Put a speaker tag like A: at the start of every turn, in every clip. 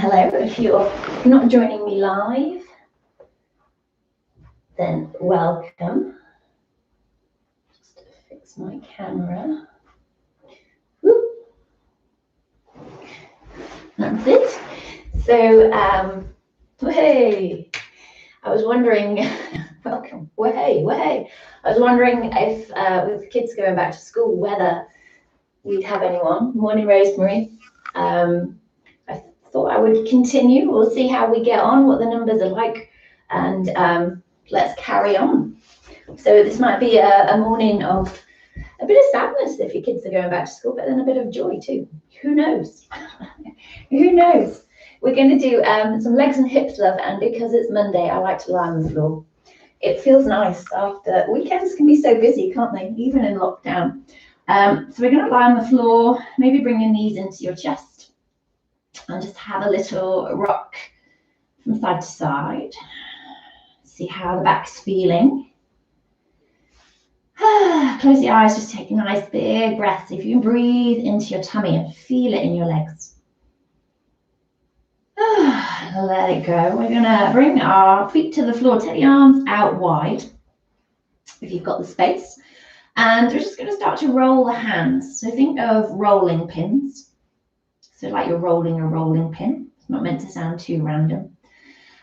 A: Hello, if you're not joining me live, then welcome. Just fix my camera. Whoop. That's it. So, hey, I was wondering, welcome, hey. I was wondering if, with the kids going back to school, whether we'd have anyone. Morning, Rosemary. I thought I would continue. We'll see how we get on, what the numbers are like, and let's carry on. So this might be a morning of a bit of sadness if your kids are going back to school, but then a bit of joy too. Who knows? Who knows? We're going to do some legs and hips, love, and because it's Monday, I like to lie on the floor. It feels nice after weekends can be so busy, can't they? Even in lockdown. So we're going to lie on the floor, maybe bring your knees into your chest and just have a little rock from side to side. See how the back's feeling. Close your eyes, just take a nice big breath. If you can breathe into your tummy and feel it in your legs. Let it go. We're going to bring our feet to the floor, take the arms out wide if you've got the space. And we're just going to start to roll the hands. So think of rolling pins. So like you're rolling a rolling pin. It's not meant to sound too random.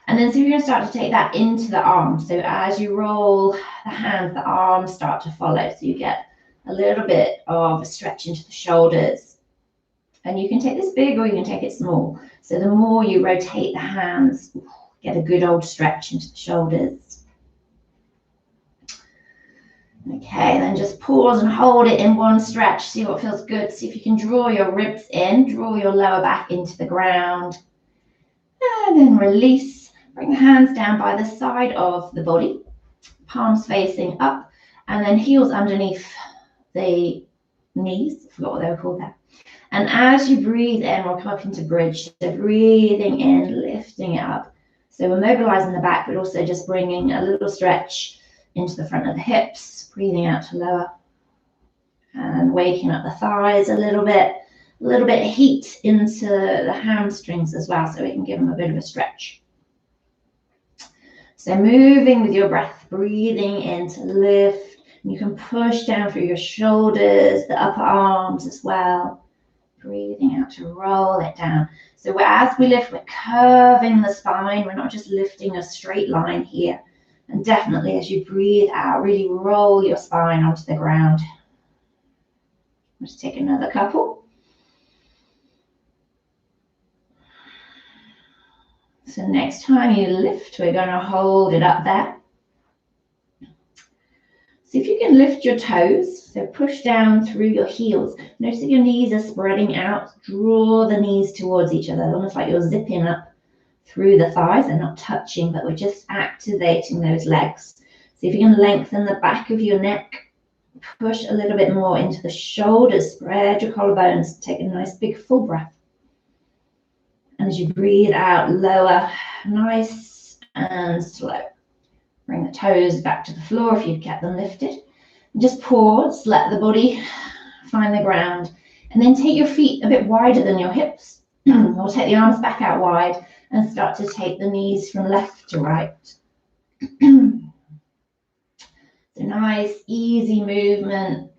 A: And then so you're going to start to take that into the arms. So as you roll the hands, the arms start to follow. So you get a little bit of a stretch into the shoulders. And you can take this big or you can take it small. So the more you rotate the hands, get a good old stretch into the shoulders. Okay, then just pause and hold it in one stretch. See what feels good. See if you can draw your ribs in, draw your lower back into the ground. And then release. Bring the hands down by the side of the body, palms facing up, and then heels underneath the knees. I forgot what they were called there. And as you breathe in, we'll come up into bridge. So breathing in, lifting it up. So we're mobilizing the back, but also just bringing a little stretch into the front of the hips, breathing out to lower, and waking up the thighs a little bit of heat into the hamstrings as well, so we can give them a bit of a stretch. So moving with your breath, breathing in to lift. And you can push down through your shoulders, the upper arms as well. Breathing out to roll it down. So as we lift, we're curving the spine. We're not just lifting a straight line here. And definitely as you breathe out, really roll your spine onto the ground. Let's take another couple. So next time you lift, we're going to hold it up there. See if you can lift your toes. So push down through your heels. Notice that your knees are spreading out. Draw the knees towards each other, almost like you're zipping up through the thighs. They're not touching, but we're just activating those legs. See if you can lengthen the back of your neck. Push a little bit more into the shoulders. Spread your collarbones. Take a nice big full breath. And as you breathe out, lower, nice and slow. Bring the toes back to the floor if you've kept them lifted. And just pause, let the body find the ground. And then take your feet a bit wider than your hips. Or take the arms back out wide and start to take the knees from left to right. So nice, easy movement.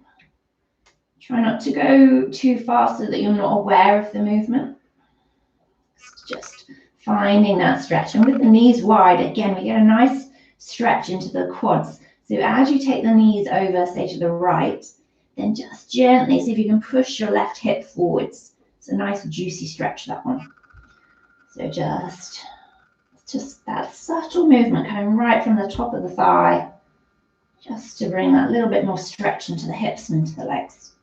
A: Try not to go too fast so that you're not aware of the movement. Just finding that stretch. And with the knees wide, again, we get a nice stretch into the quads. So as you take the knees over, say to the right, then just gently see if you can push your left hip forwards. It's a nice juicy stretch, that one. So just that subtle movement coming right from the top of the thigh, just to bring that little bit more stretch into the hips and into the legs.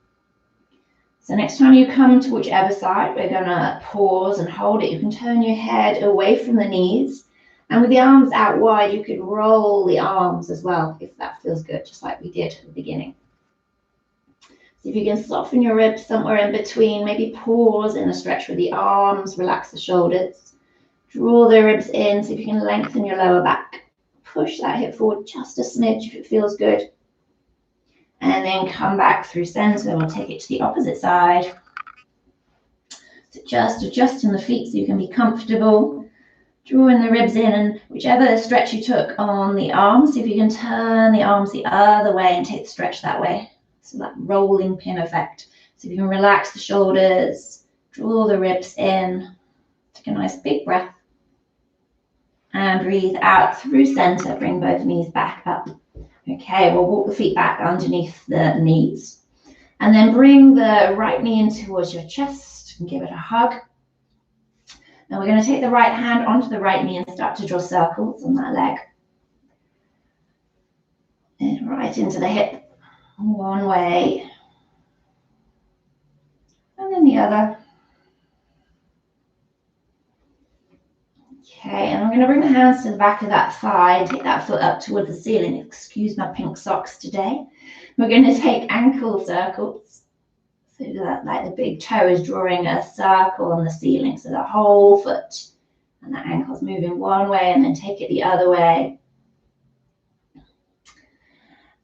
A: So next time you come to whichever side, we're going to pause and hold it. You can turn your head away from the knees. And with the arms out wide, you could roll the arms as well, if that feels good, just like we did at the beginning. So if you can soften your ribs somewhere in between, maybe pause in a stretch with the arms, relax the shoulders. Draw the ribs in, see if you can lengthen your lower back. Push that hip forward just a smidge if it feels good. And then come back through center. We'll take it to the opposite side. So So just adjusting the feet so you can be comfortable. Drawing the ribs in, and whichever stretch you took on the arms, see if you can turn the arms the other way and take the stretch that way. So that rolling pin effect. So if you can relax the shoulders, draw the ribs in, take a nice big breath, and breathe out through center. Bring both knees back up. Okay, we'll walk the feet back underneath the knees. And then bring the right knee in towards your chest and give it a hug. Now we're going to take the right hand onto the right knee and start to draw circles on that leg. And right into the hip, one way, and then the other. Okay, and I'm going to bring the hands to the back of that thigh and take that foot up towards the ceiling. Excuse my pink socks today. We're going to take ankle circles. So that, like the big toe is drawing a circle on the ceiling. So the whole foot and the ankle's moving one way, and then take it the other way.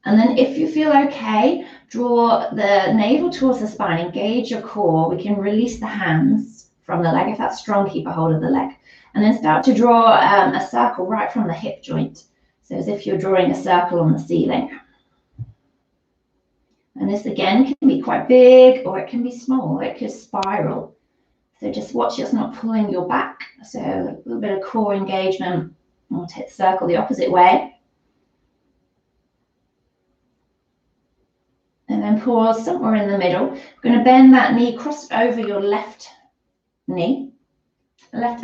A: And then if you feel okay, draw the navel towards the spine, engage your core. We can release the hands from the leg. If that's strong, keep a hold of the leg. And then start to draw a circle right from the hip joint. So as if you're drawing a circle on the ceiling. And this again can be quite big, or it can be small. It could spiral. So just watch it's not pulling your back. So a little bit of core engagement. We'll take the circle the opposite way. And then pause somewhere in the middle. We're going to bend that knee, cross it over your left knee. Right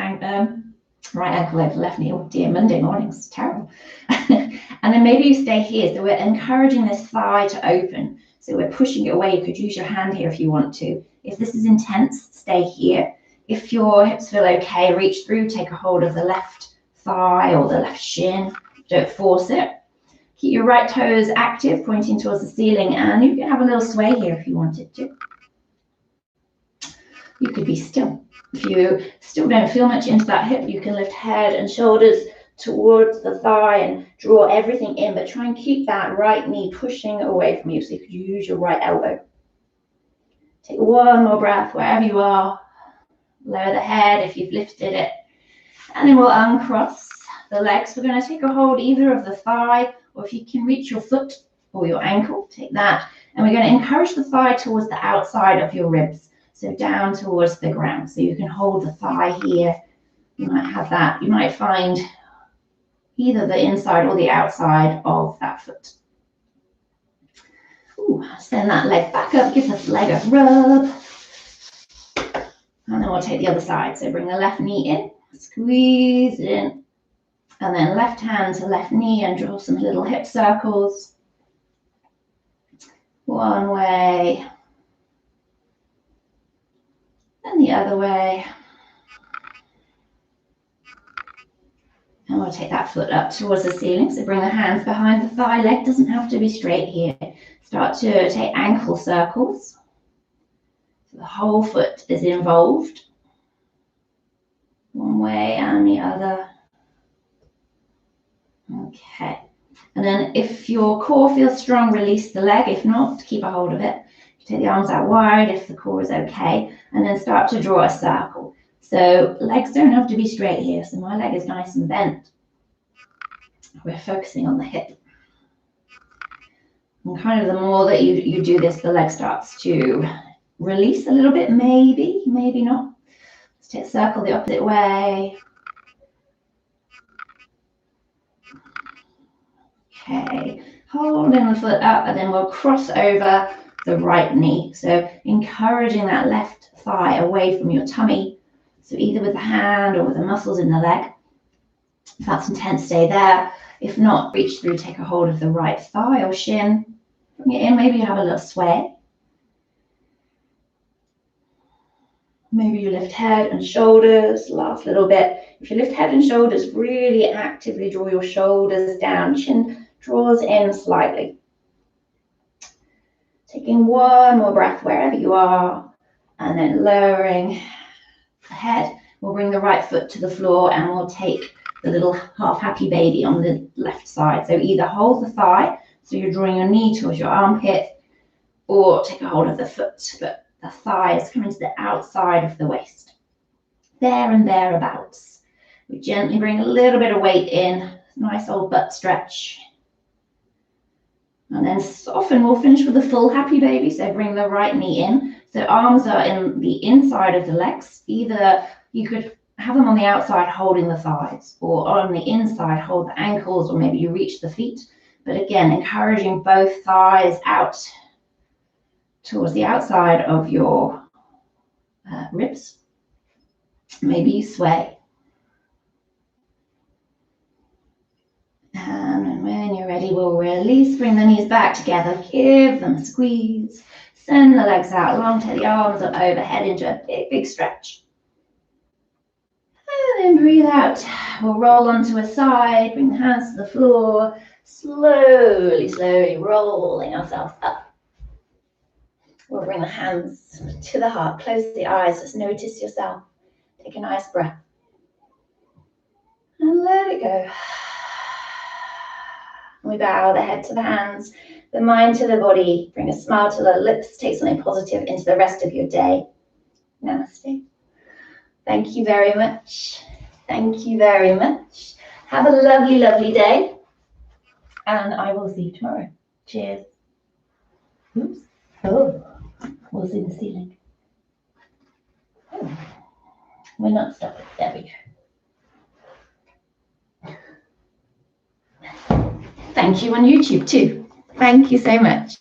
A: ankle over left knee. Oh dear, Monday morning's terrible. And then maybe you stay here. So we're encouraging this thigh to open. So we're pushing it away. You could use your hand here if you want to. If this is intense, stay here. If your hips feel okay, reach through, take a hold of the left thigh or the left shin. Don't force it. Keep your right toes active, pointing towards the ceiling, and you can have a little sway here if you wanted to. You could be still. If you still don't feel much into that hip, you can lift head and shoulders towards the thigh and draw everything in, but try and keep that right knee pushing away from you, so you could use your right elbow. Take one more breath wherever you are. Lower the head if you've lifted it. And then we'll uncross the legs. We're going to take a hold either of the thigh, or if you can reach your foot or your ankle, take that. And we're going to encourage the thigh towards the outside of your ribs. So down towards the ground. So you can hold the thigh here. You might have that. You might find either the inside or the outside of that foot. Ooh, send that leg back up. Give the leg a rub. And then we'll take the other side. So bring the left knee in. Squeeze it in. And then left hand to left knee and draw some little hip circles. One way. And the other way. And we'll take that foot up towards the ceiling. So bring the hands behind the thigh. Leg doesn't have to be straight here. Start to take ankle circles. So the whole foot is involved. One way and the other. Okay. And then if your core feels strong, release the leg. If not, keep a hold of it. Take the arms out wide if the core is okay. And then start to draw a circle. So legs don't have to be straight here. So my leg is nice and bent. We're focusing on the hip. And kind of the more that you do this, the leg starts to release a little bit, maybe not. Let's take a circle the opposite way. Okay, holding the foot up, and then we'll cross over the right knee. So encouraging that left thigh away from your tummy. So either with the hand or with the muscles in the leg. If that's intense, stay there. If not, reach through, take a hold of the right thigh or shin. Bring it in, maybe you have a little sway. Maybe you lift head and shoulders, last little bit. If you lift head and shoulders, really actively draw your shoulders down. Chin draws in slightly. Taking one more breath wherever you are, and then lowering the head. We'll bring the right foot to the floor, and we'll take the little half happy baby on the left side. So either hold the thigh, so you're drawing your knee towards your armpit, or take a hold of the foot. But the thighs coming to the outside of the waist. There and thereabouts. We gently bring a little bit of weight in, nice old butt stretch. And then soften. We'll finish with a full happy baby. So bring the right knee in. So arms are in the inside of the legs. Either you could have them on the outside holding the thighs, or on the inside hold the ankles, or maybe you reach the feet. But again, encouraging both thighs out towards the outside of your ribs. Maybe you sway. And when you're ready, we'll release, bring the knees back together, give them a squeeze, send the legs out long, take the arms up overhead into a big, big stretch. And then breathe out. We'll roll onto a side, bring the hands to the floor, slowly, slowly rolling ourselves up. We'll bring the hands to the heart, close the eyes, just notice yourself. Take a nice breath. And let it go. We bow the head to the hands, the mind to the body, bring a smile to the lips, take something positive into the rest of your day. Namaste. Thank you very much. Thank you very much. Have a lovely, lovely day. And I will see you tomorrow. Cheers. Oops. Oh, we'll see the ceiling. Oh, we're not stuck. There we go. Thank you on YouTube too. Thank you so much.